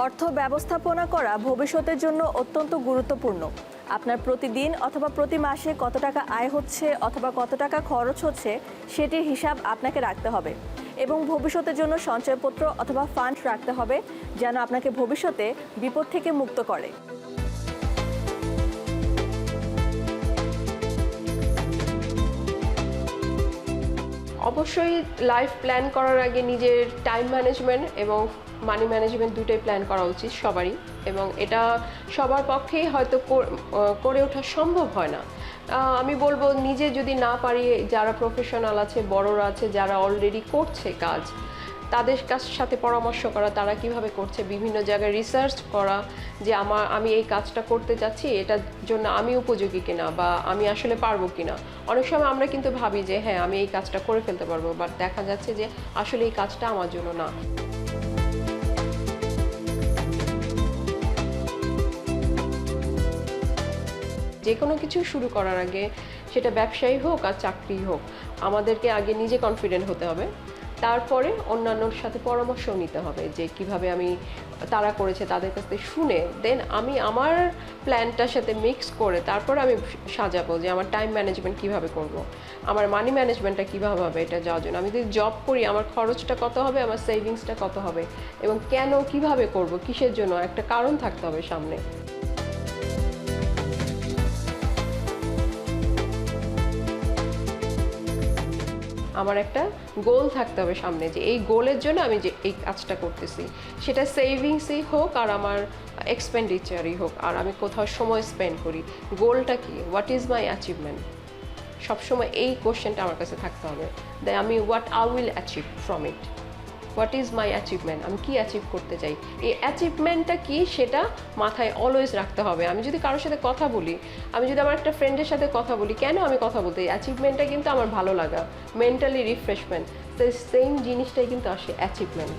অর্থ ব্যবস্থাপনা করা ভবিষ্যতের জন্য অত্যন্ত গুরুত্বপূর্ণ। আপনার প্রতিদিন অথবা প্রতি মাসে কত টাকা আয় হচ্ছে অথবা কত টাকা খরচ হচ্ছে সেটির হিসাব আপনাকে রাখতে হবে এবং ভবিষ্যতের জন্য সঞ্চয়পত্র অথবা ফান্ড রাখতে হবে যেন আপনাকে ভবিষ্যতে বিপদ থেকে মুক্ত করে। অবশ্যই লাইফ প্ল্যান করার আগে নিজের টাইম ম্যানেজমেন্ট এবং মানি ম্যানেজমেন্ট দুটোই প্ল্যান করা উচিত সবারই, এবং এটা সবার পক্ষেই হয়তো করে ওঠা সম্ভব হয় না। আমি বলবো নিজে যদি না পারি, যারা প্রফেশনাল আছে, বড়রা আছে, যারা অলরেডি করছে কাজ, তাদের সাথে পরামর্শ করা, তারা কিভাবে করছে, বিভিন্ন জায়গায় রিসার্চ করা যে আমি এই কাজটা করতে যাচ্ছি, এটার জন্য আমি উপযোগী কিনা বা আমি আসলে পারবো কিনা। অনেক সময় আমরা কিন্তু ভাবি যে হ্যাঁ আমি এই কাজটা করে ফেলতে পারবো, বাট দেখা যাচ্ছে যে আসলে এই কাজটা আমার জন্য না। যে কোনো কিছু শুরু করার আগে, সেটা ব্যবসায়ী হোক আর চাকরি হোক, আমাদেরকে আগে নিজে কনফিডেন্ট হতে হবে, তারপরে অন্যান্যর সাথে পরামর্শ নিতে হবে যে কিভাবে আমি তারা করেছে তাদের কাছ থেকে শুনে দেন আমি আমার প্ল্যানটার সাথে মিক্স করে তারপর আমি সাজাবো যে আমার টাইম ম্যানেজমেন্ট কিভাবে করব, আমার মানি ম্যানেজমেন্টটা কীভাবে হবে এটা যাওয়ার জন্য। আমি যদি জব করি আমার খরচটা কত হবে, আমার সেভিংসটা কত হবে এবং কেন কিভাবে করব, কিসের জন্য, একটা কারণ থাকতে হবে সামনে। আমার একটা গোল থাকতে হবে সামনে, যে এই গোলের জন্য আমি যে এই কাজটা করতেছি, সেটা সেভিংসই হোক আর আমার এক্সপেন্ডিচারই হোক, আর আমি কোথাও সময় স্পেন্ড করি, গোলটা কি, হোয়াট ইজ মাই অ্যাচিভমেন্ট, সবসময় এই কোশ্চেনটা আমার কাছে থাকতে হবে। দ্যাট আমি what I will achieve from it, what is my achievement, আমি কী অ্যাচিভ করতে চাই, এই অ্যাচিভমেন্টটা কী সেটা মাথায় অলওয়েজ রাখতে হবে। আমি যদি কারোর সাথে কথা বলি, আমি যদি আমার একটা ফ্রেন্ডের সাথে কথা বলি, কেন আমি কথা বলতে, অ্যাচিভমেন্টটা কিন্তু আমার ভালো লাগা, মেন্টালি রিফ্রেশমেন্ট, তো সেম জিনিসটাই কিন্তু আসে অ্যাচিভমেন্ট।